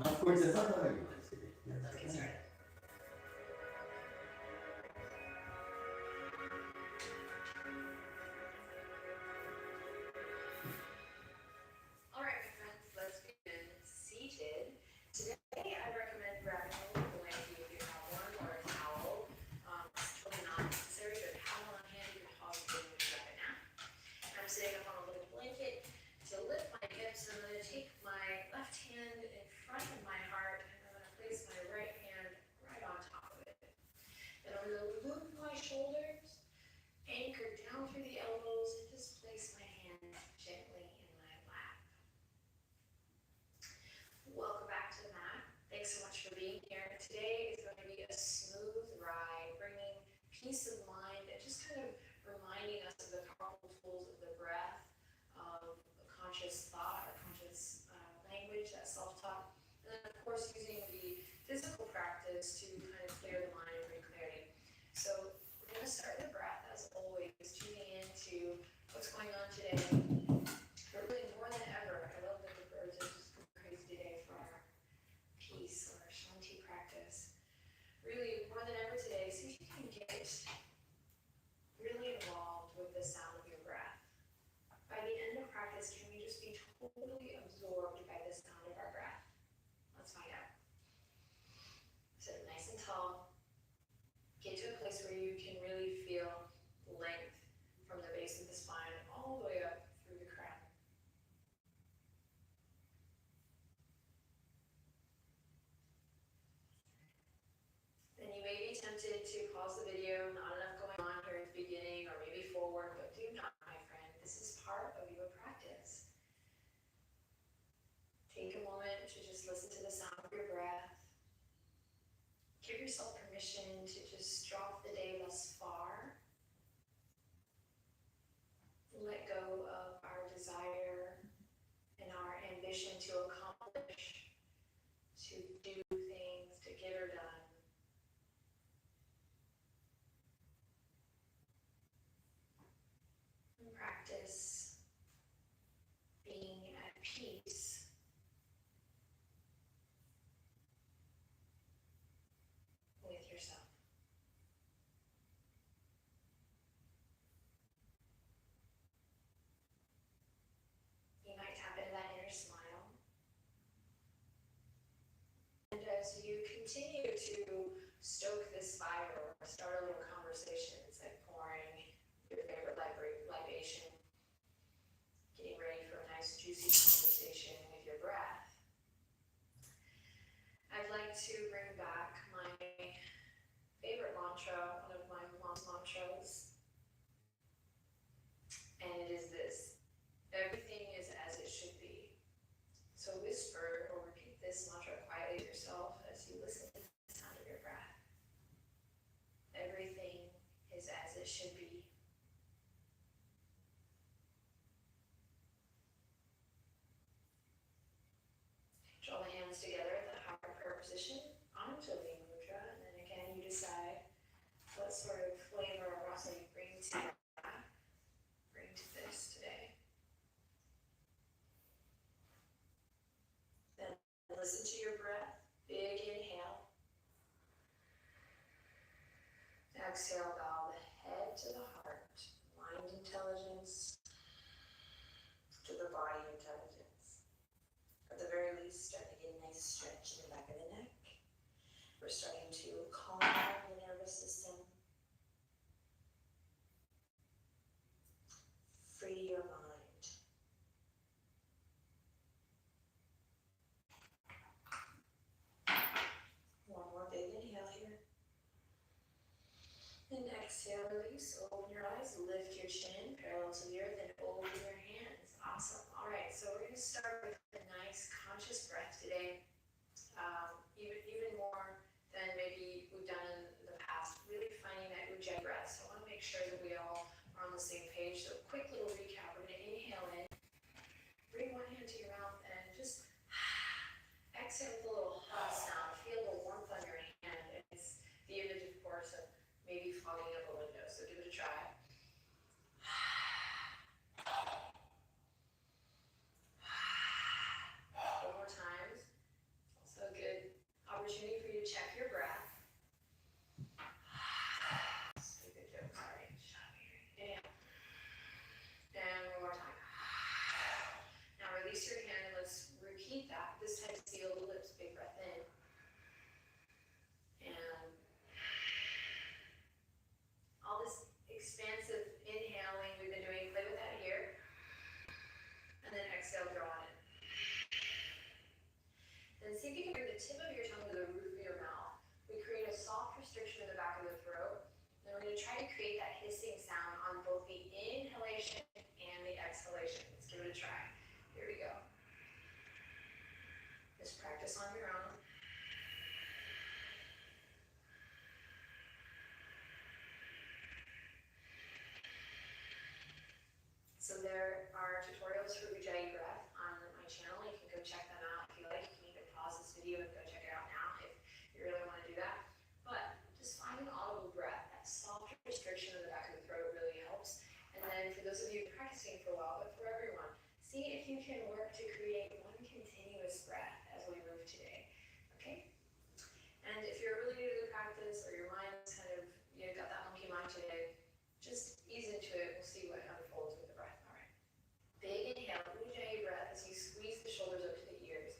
Forse solo la vita, sì. Let's get started. All right, my friends, let's begin seated. Today, I recommend grabbing a little blanket if you have one or a towel. It's totally not necessary, but have one on hand. You can toss it in when you grab a nap. I'm sitting up on a little blanket to lift my hips. I'm going to take my left hand in front of my heart, and I'm going to place my right hand right on top of it. Then I'm going to loop my shoulders, anchor down through the elbows, and just place my hand gently in my lap. Welcome back to the mat. Thanks so much for being here. Today is going to be a smooth ride, bringing peace of mind and just kind of reminding us of the powerful tools of the breath, of conscious thought or conscious language, that self-talk, and then of course using the physical practice to kind of clear the mind and bring clarity. So we're going to start with the breath as always, tuning into what's going on today. But really more than ever, I love that the birds are just going crazy today for our peace or shanti practice. Really more than ever today, see if you can get really involved with the sound of your breath. By the end of practice, can we just be totally absorbed by the sound of our breath? Let's find out. Sit up nice and tall. Get to a place where you can really feel length from the base of the spine all the way up through the crown. Then you may be tempted to pause the video, not enough going on here at the beginning or maybe forward, but do not, my friend. This is part of your practice. Take a moment to just listen to the sound of your breath. Give yourself permission to just drop the day thus far. Let go of our desire and our ambition to accomplish, to do things, to get her done. And practice being at peace with yourself. You might tap into that inner smile. And as you continue to stoke this fire or start a little conversation, it's like pouring your favorite libation, getting ready for a nice juicy conversation with your breath. I'd like to bring back my favorite mantra, one of my mom's mantras, and it is this: everything is as it should be. So whisper or repeat this mantra quietly to yourself as you listen to the sound of your breath. Everything is as it should be. Draw the hands together at the heart prayer position, Anjali Mudra, and then again you decide what sort of flavor or rasa you bring to that, bring to this today. Then listen to your breath. Big inhale. Exhale, bow the head to the heart, mind intelligence to the body intelligence. At the very least, start to get a nice stretch in the back of the neck. We're starting to calm the nervous system, free your mind. One more big inhale here. And exhale, release. Open your eyes, lift your chin parallel to the earth, and open your hands. Awesome. All right, so we're going to start with a nice conscious breath today. Even more than maybe we've done in the past, really finding that ujjayi breath. So I want to make sure that we all are on the same page. So quick little recap. We're going to inhale in, bring one hand to your mouth, and just exhale with a little sound. Feel the warmth on your hand. It's the image, of course, of maybe fogging up a window. So give it a try. One more time. Also Just practice on your own. So there are tutorials for Ujjayi breath on my channel. You can go check them out if you like. You can even pause this video and go check it out now if you really want to do that. But just find an audible breath. That soft restriction in the back of the throat really helps. And then for those of you practicing for a while, but for everyone, see if you can work to create one continuous breath as we move today. Okay? And if you're really new to the practice or your mind's kind of, got that monkey mind today, just ease into it. We'll see what unfolds with the breath. All right. Big inhale, Ujjayi breath as you squeeze the shoulders up to the ears.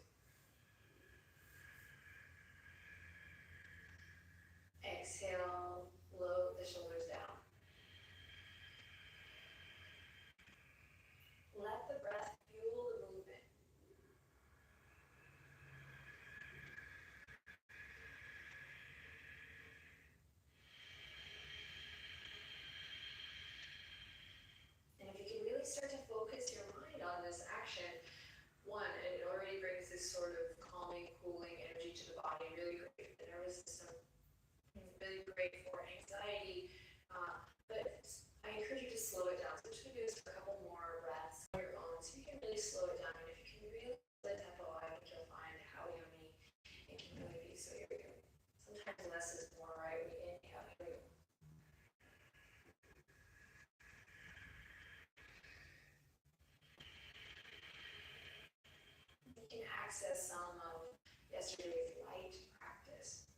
Exhale, lower the shoulders down. Let the breath fuel the movement. And if you can really start to focus your mind on this action, one, it already brings this sort of calming, cooling energy to the body, really great for the nervous system, really great for anxiety, but I encourage you to slow it down. So I'm just going to do this for a couple more breaths on your own, so you can really slow it down. And if you can really let the tempo, I think you'll find how yummy it can really be. So here we go. Sometimes less is more, right? We inhale, here we go. You can access some of yesterday's light practice.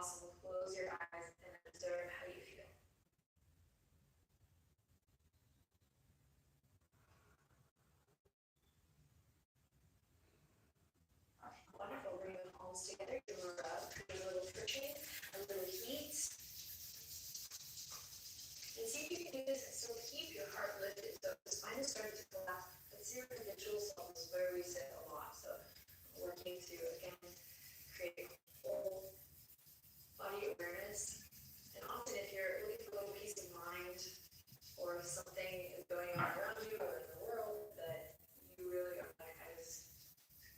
Awesome. Close your eyes and observe how you feel. Wonderful. Bring the palms together. Give a rub. Create a little friction, a little heat. And see if you can do this and still keep your heart lifted. So the spine is starting to collapse, but see your habitual self is where we sit a lot. So working to, again, create full body awareness. And often if you're looking for a little peace of mind or if something is going on around you or in the world that you really are like,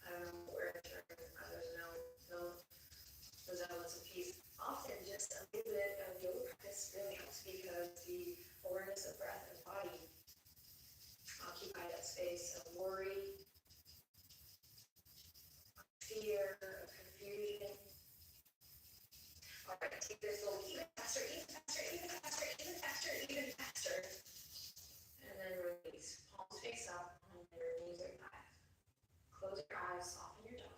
I don't know where to turn, there's no resemblance of peace. Often just a little bit of yoga practice really helps because the awareness of breath and body occupy that space of worry, fear, of confusion. All right, take this a little even faster, even faster, even faster, even faster, even faster. And then release. Palms face up and your knees are back. Close your eyes, soften your jaw.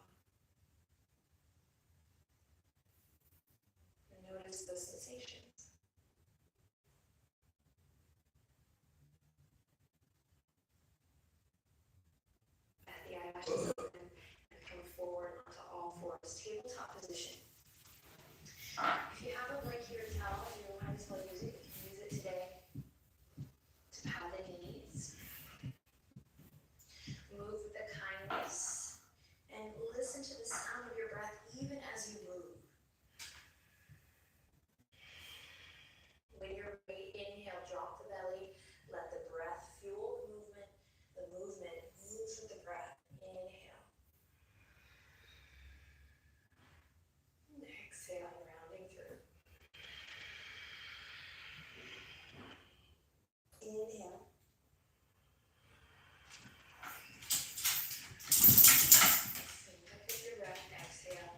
And notice the sensations. At the eyelashes open and come forward onto all fours. Tabletop position. If you have a blanket or towel, you might as well use it. You can use it today to pad the knees. Move with a kindness and listen to the sound of your breath even as you move. When you're ready, inhale, drop the belly, let the breath fuel the movement. The movement moves with the breath. Inhale. And exhale, rounding through. Inhale. Take your breath, exhale.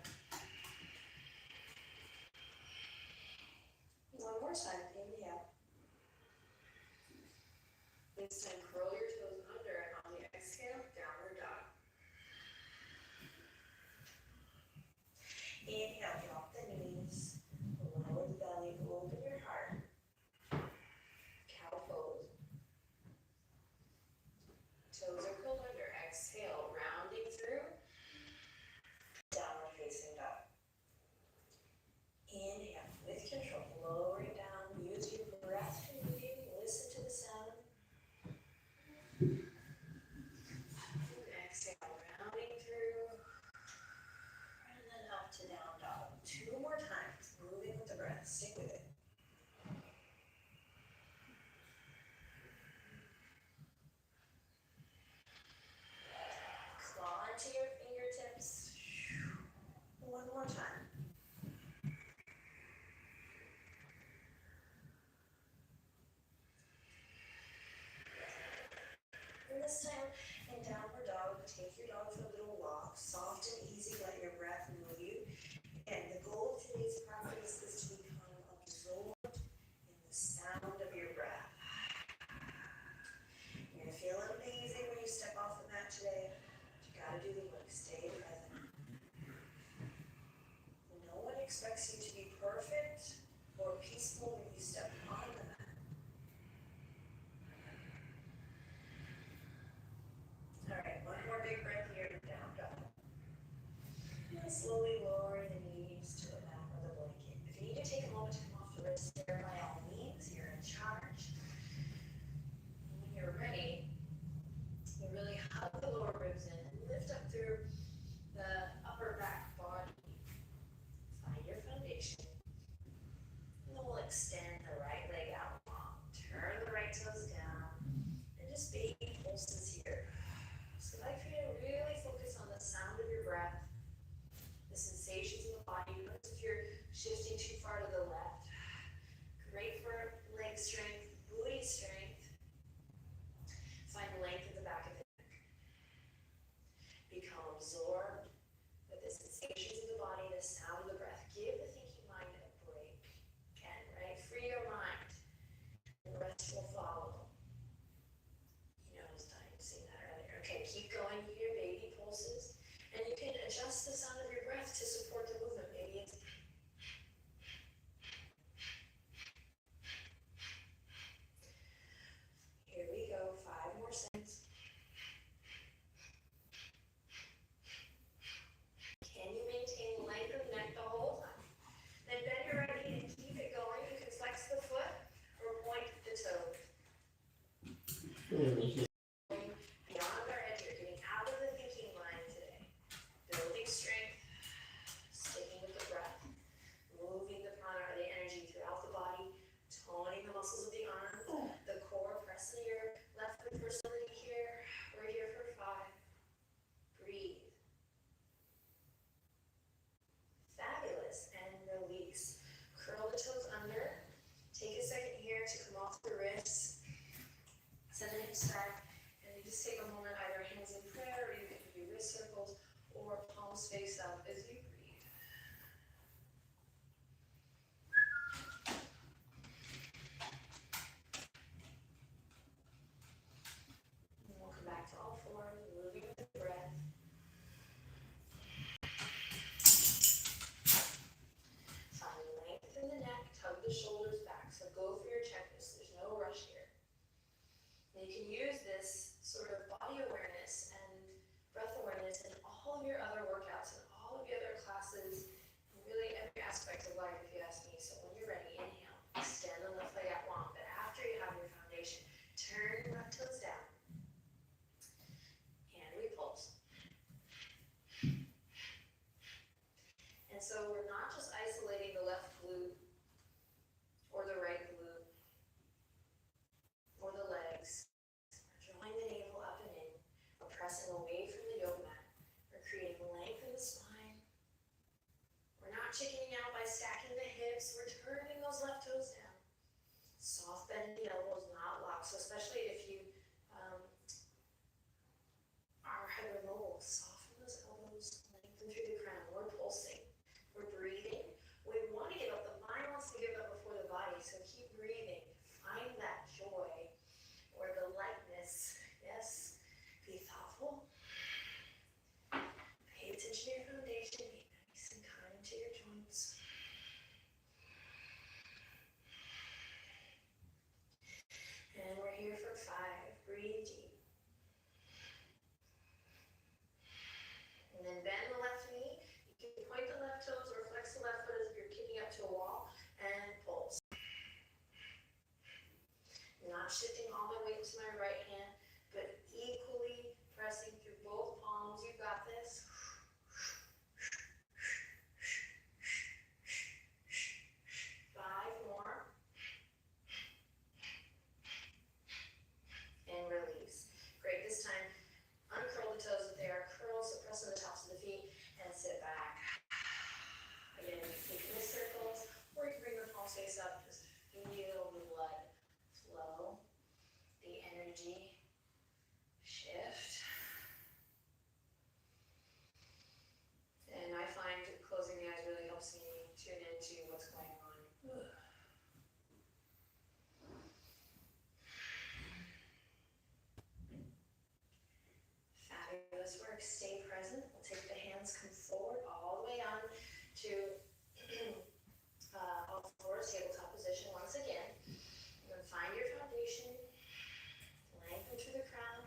One more time, inhale. This time, curl your toes under and on the exhale, downward dog. Inhale, drop the knees, lower the belly, open your heart. Cow pose. Toes are curled under, exhale, rounding through. Downward facing dog. Inhale, with control, lowering down, use your breath for breathing, listen to the sound. Exhale, rounding through. And then up to down dog. 2 more times, moving with the breath. Stick with it. Claw into your fingertips. 1 more time. And this time, in downward dog, take your dog for a little walk. Soft and easy, let your breath move you. And the goal of today's practice is to become absorbed in the sound of your breath. You're going to feel amazing when you step off the mat today. You got to do the work. Stay present. No one expects you to be perfect or peaceful when you step on the mat. All right, 1 more big breath here. Down dog. And slowly lower the knees to the back of the blanket. If you need to take a moment to come off the wrist there, by all means, you're in charge. When you're ready, you really hug the lower ribs in and lift up through the upper back body. Find your foundation. And then we'll extend the right leg out long. Turn the right toes down. And just baby pulses here. So I'd like for you to really focus on the sound of your breath, the sensations in the body. Notice if you're shifting too far to the left. Great for leg strength, booty strength. Find length at the back of the neck. Become absorbed with the sensations of the body, the sound of the breath. Give the thinking mind a break. Again, right? Free your mind. And the rest will follow. You noticed I had seen that earlier. Okay, keep going here, baby pulses. And you can adjust the sound of your breath to support the movement. Maybe it's here we go, 5 more seconds. Can you maintain length of neck the whole time? Then bend your right knee and keep it going. You can flex the foot or point the toe. Beyond our head here, getting out of the thinking mind today. Building strength, sticking with the breath, moving the prana, the energy throughout the body, toning the muscles of the arms, the core, pressing your left foot for stability here. We're here for 5. Breathe. Fabulous. And release. Curl the toes under. Take a second here to come off the wrists. Send the hips back. And you just take a moment, either hands in prayer, or you can do wrist circles, or palms face up as you breathe. And we'll come back to all 4s, moving with the breath. Find length in the neck, tug the shoulders back. So go for your checklist. There's no rush here. And you can use this sort of body awareness and breath awareness in all of your other workouts and all of your other classes, and really every aspect of life, if you ask me. So when you're ready, inhale, extend the left leg out long. But after you have your foundation, turn your left toes down. And we pulse. And so we're not just isolating the left glute or the right glute or the legs. We're drawing the navel up and in. We're pressing away from the yoga mat. We're creating length in the spine. We're not chickening out by stacking the hips. We're turning those left toes down. Soft bend in the elbows, not locked. So especially if you are hypermobile, soften those elbows, lengthen through the crown. We're pulsing. We're breathing. We want to give up. The mind wants to give up before the body. So keep breathing. Find that joy or the lightness. Yes. Be thoughtful. Pay attention to your foundation. Be nice and kind to your joints. And we're here for 5. Breathe deep. And then bend the left knee. You can point the left toes or flex the left foot as if you're kicking up to a wall. And pulse. Not shifting all my weight to my right hand, but work, stay present. We'll take the hands, come forward all the way on to all fours, tabletop position once again. You're going to find your foundation, lengthen through the crown,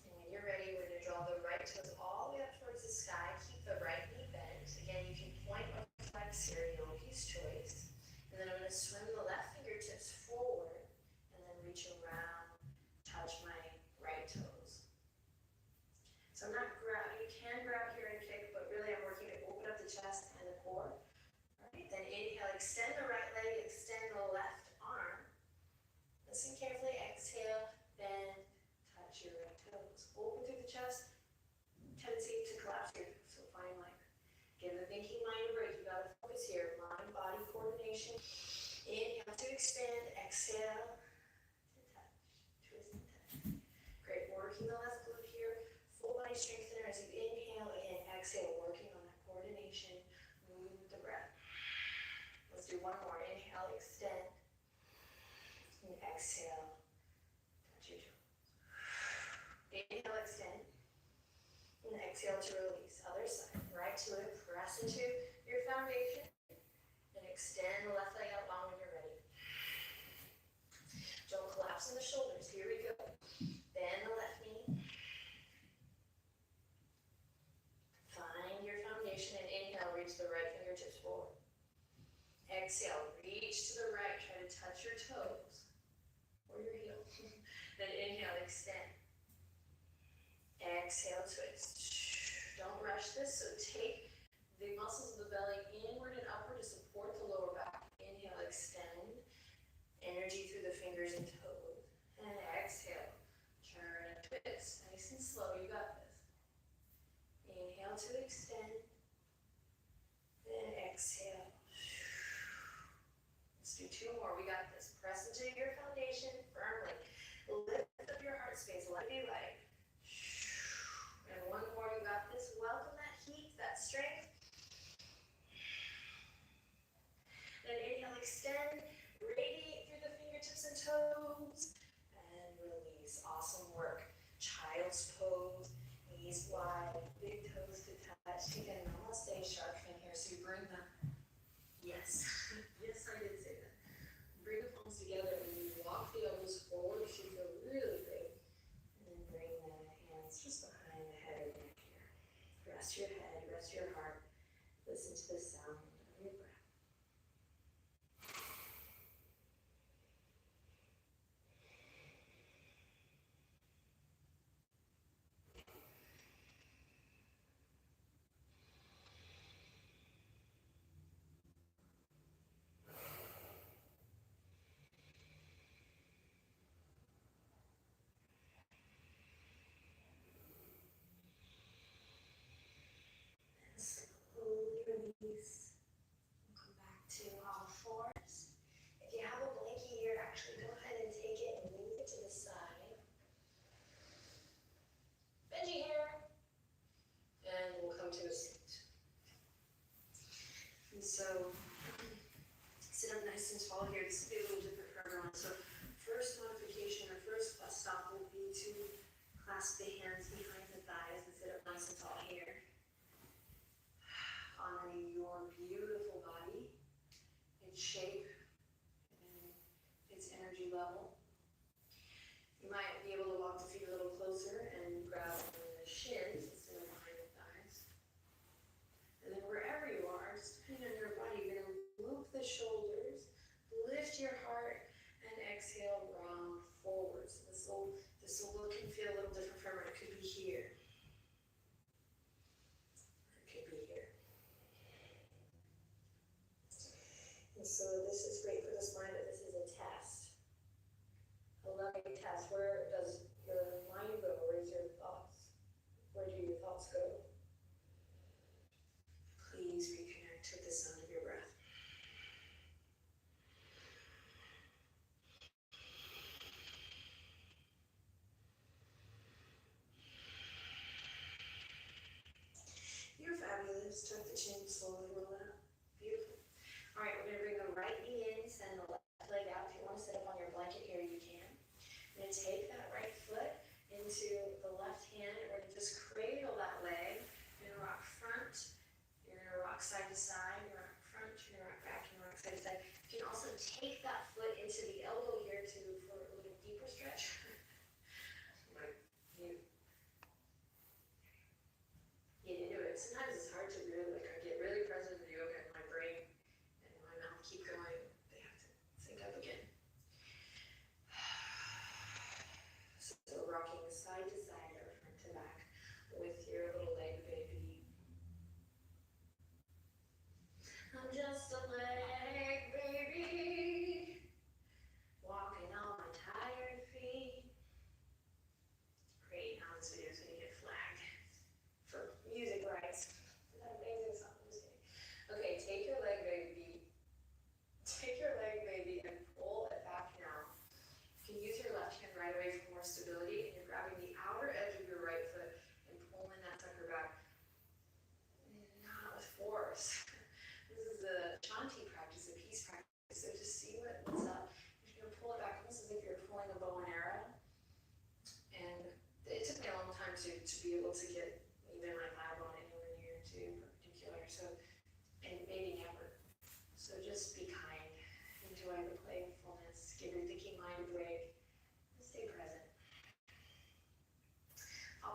and when you're ready, we're going to draw the right toes all the way up towards the sky. Keep the right knee bent. Again, you can point or flex here, yogi's choice. And then I'm going to swim the left fingertips forward and then reach around, touch my right toes. So I'm not you can grab here and kick, but really I'm working to open up the chest and the core. All right, then inhale, extend the right leg, extend the left arm. Listen carefully, exhale, bend, touch your right toes. Open through the chest, tendency to collapse here, so find like, give the thinking mind a break. You gotta focus here, mind-body coordination. Inhale to expand, exhale to touch, twist and touch. Great, working the left glute here, full body strengthener as you inhale, again, exhale, working on that coordination, move with the breath. Let's do one more, inhale, extend, and exhale, touch your toes. Inhale, extend, and exhale to release. Other side, right to it, press into your foundation, and extend the left leg out long when you're ready. Don't collapse in the shoulders, here we go. Bend the left knee. Find your foundation and inhale, reach the right fingertips forward. Exhale, reach to the right, try to touch your toes or your heel. Then inhale, extend. Exhale, twist. Don't rush this, so take the muscles of the belly inward and upward to support the lower back. Inhale, extend. Energy through the fingers and toes. And exhale, turn and twist. Nice and slow, you got this. Inhale to extend. Then exhale. Let's do two more, we got this. Press into your foundation firmly. Lift up your heart space, let it be light. And one more, you got this. Welcome that heat, that strength. Then inhale, extend, radiate through the fingertips and toes, and release. Awesome work. Child's pose, knees wide, big toes to touch. Take a namaste shark fin here, so you bring the, yes, yes I did say that. Bring the palms together and you walk the elbows forward, which should feel really great. And then bring the hands just behind the head or neck here. Rest your head, rest your heart. Listen to the sound of your breath. Slowly release. We'll come back to all fours. If you have a blankie here, actually go ahead and take it and move it to the side. Benji here. And we'll come to a seat. And so, sit up nice and tall here. This will be a little different for everyone. So, first modification or first stop will be to clasp the hands behind the thighs and sit up nice and tall here. Honoring your beautiful body, its shape, and its energy level. You might be able to walk the feet a little closer and grab the shins instead of behind the thighs. And then wherever you are, just depending on your body, you're going to loop the shoulders, lift your heart, and exhale, round forward. So this will look and feel a little different from it. It could be here. It could be here. And so this is great for the spine, but this is a test. A loving test. Where does your mind go? Where's your thoughts? Where do your thoughts go? Please reconnect with the sound of your breath. You're fabulous. Tuck the chin, slowly roll it up. Beautiful. All right, we're going to bring the right knee in, send the left leg out. If you want to sit up on your blanket here, you can. I'm going to take that right foot into the left hand, and we're going to just create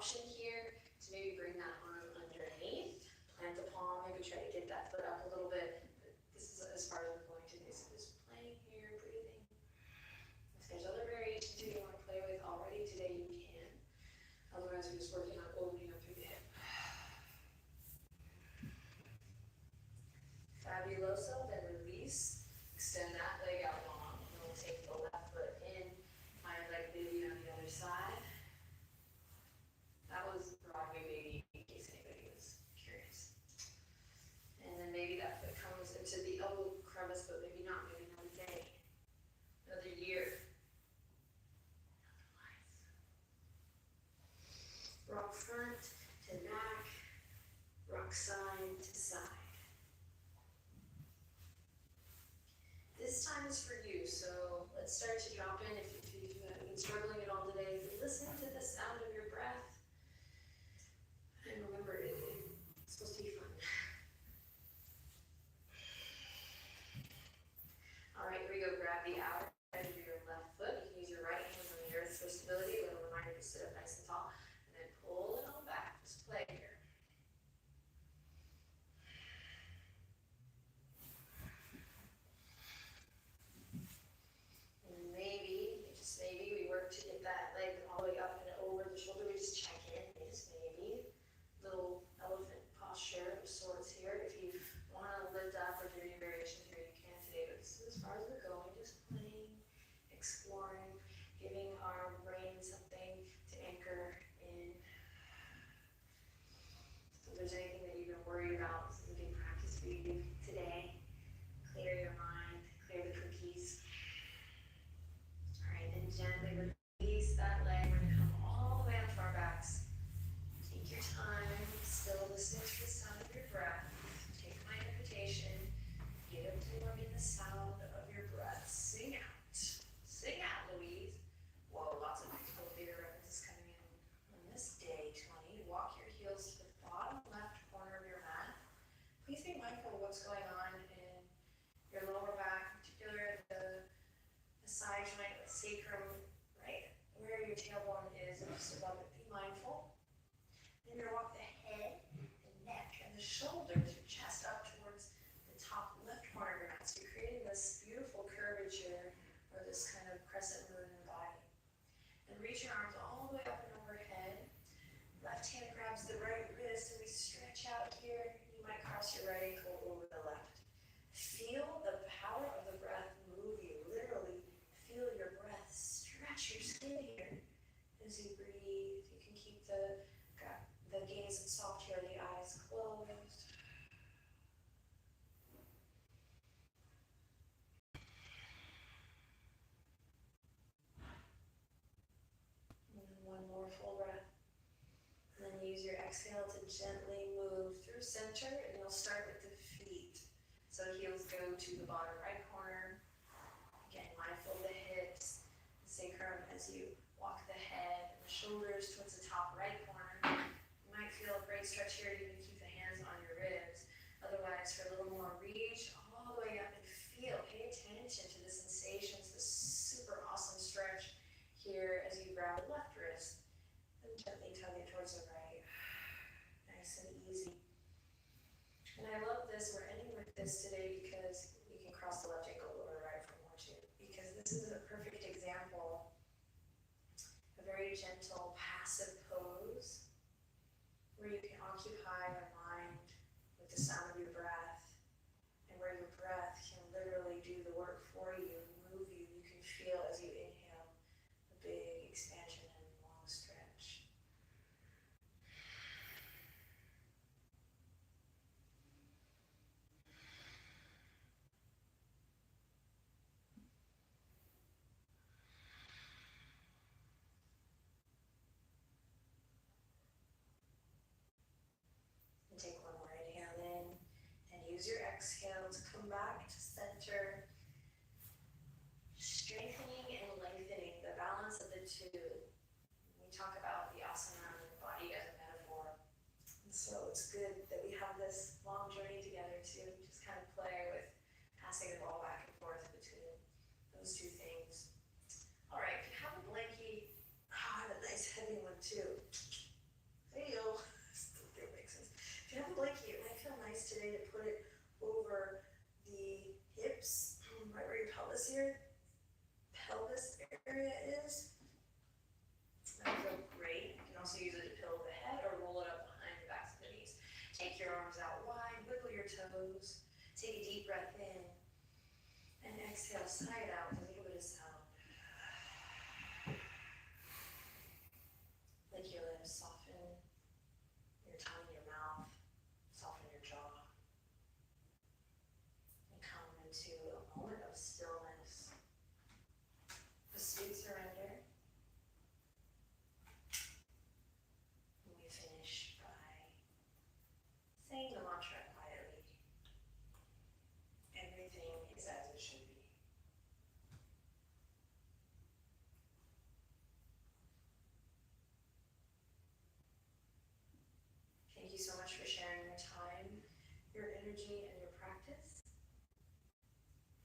option here to maybe bring that arm underneath, plant the palm, maybe try to get that foot up a little bit. But this is as far as we're going today. So just playing here, breathing. If there's other variations you want to play with already today, you can. Otherwise, we're just working on opening up through the hip. Fabuloso, then release. Extend that leg out long. And we'll take the left foot in. My leg baby on the other side. That was Broadway baby, in case anybody was curious. And then maybe that foot comes into the elbow crevice, but maybe not, maybe another day, another year. Rock front to back, rock side to side. This time is for you, so let's start to drop in. If you have been struggling at all today, listen to the sound of your breath. And remember, it's supposed to be fun. All right, here we go. Grab the outer edge of your left foot. You can use your right hand on the earth for stability. A little reminder to sit up nice and tall. And then pull it on back. Just play here. Maybe, just maybe, we work to get that leg all the way up and over the shoulder. We just check in, just maybe. Little elephant posture of sorts here. If you want to lift up or do any variations here, you can today. But this is as far as we're going, just playing, exploring, giving our brain something to anchor in. So if there's anything that you've been worried about, this is a big practice for you today. Clear your mind, clear the cookies. Gently release that leg. We're going to come all the way onto our backs. Take your time, still listening to the sound of your breath. Take my invitation. Get absorbing the sound of your breath. Sing out. Sing out, Louise. Whoa, lots of beautiful bigger references coming in on this day, 20. Walk your heels to the bottom left corner of your mat. Please be mindful of what's going on in your lower back, in particular the side joint, the sacrum, right where your tailbone is, and just above it. Be mindful. Then you're going to walk the head, the neck, and the shoulders, your chest up towards the top left corner of your mat. So you're creating this beautiful curvature, or this kind of crescent moon in the body. And reach your arms all the way up and overhead. Left hand grabs the right wrist, and we stretch out here. You might cross your right ankle over the left. Feel the power of the breath move you, literally. Feel your breath stretch your skin here as you breathe. You can keep the gaze soft here, the eyes closed. And then one more full breath. And then use your exhale to gently move through center, and you'll start with the feet. So heels go to the bottom right corner. Again, mindful of the hips, the sacrum as you walk the head, and the shoulders towards the top right corner. You might feel a great stretch here. You can keep the hands on your ribs. Otherwise, for a little more, reach all the way up and feel. Pay attention to the sensations, this super awesome stretch here as you grab the left wrist and gently tug it towards the right. Nice and easy. And I love this. We're ending with this today because you can cross the left ankle over the right for more too. Because this is a perfect example, a very gentle, passive pose where you can occupy your mind with the sound of your breath, and where your breath can literally do the work for you, move you. You can feel as you inhale a big expansion and long stretch. And take one more inhale in, and use your exhale to come back to center, strengthening and lengthening the balance of the two. We talk about the asana and the body as a metaphor. And so it's good that we have this long journey together to just kind of play with passing the ball back and forth between those two things. All right, if you have a blankie, I have a nice heavy one too. area is. That feels great. You can also use it to pillow the head or roll it up behind the backs of the knees. Take your arms out wide, wiggle your toes. Take a deep breath in. And exhale, sigh it out with a little bit of sound. Lick your lips, soften your tongue, your mouth, soften your jaw. And come into a moment of stillness. A sweet surrender. And we finish by saying the mantra quietly. Everything is as it should be. Thank you so much for sharing your time, your energy, and your practice.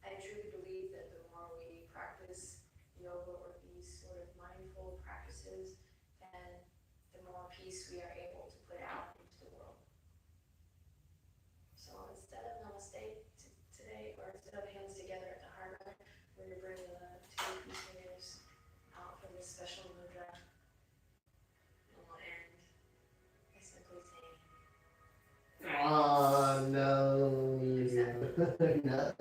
I truly believe that the more we practice yoga or these sort of mindful practices, then the more peace we are able to put out into the world. So instead of namaste today, or instead of hands together at the heart, we're going to bring the two peace fingers out for this special mudra. And we'll end by simply saying, Oh no. No.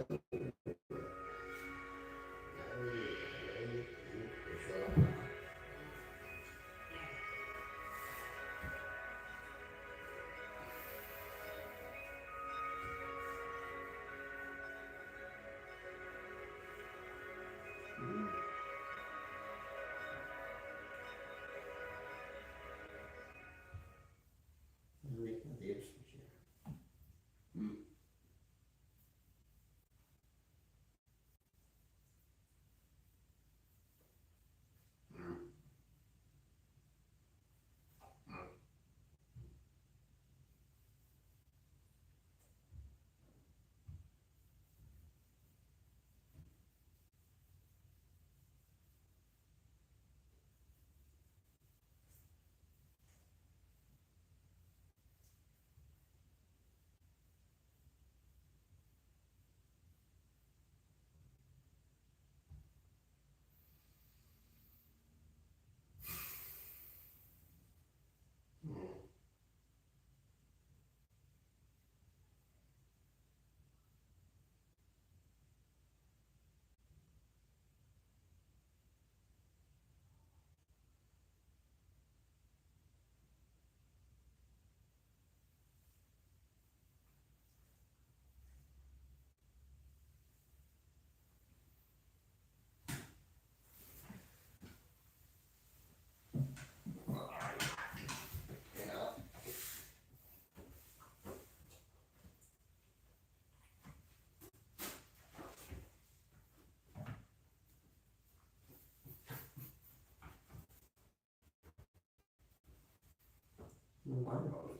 Wonderful.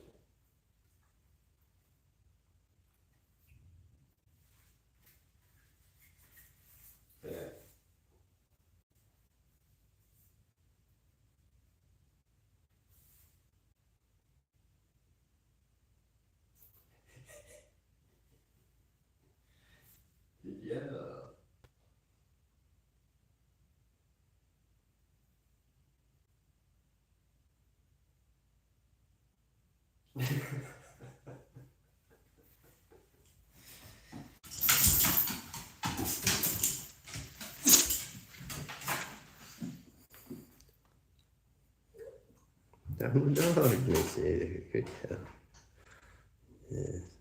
Yeah. Yeah. Oh no, Miss Ada, good job. Yeah.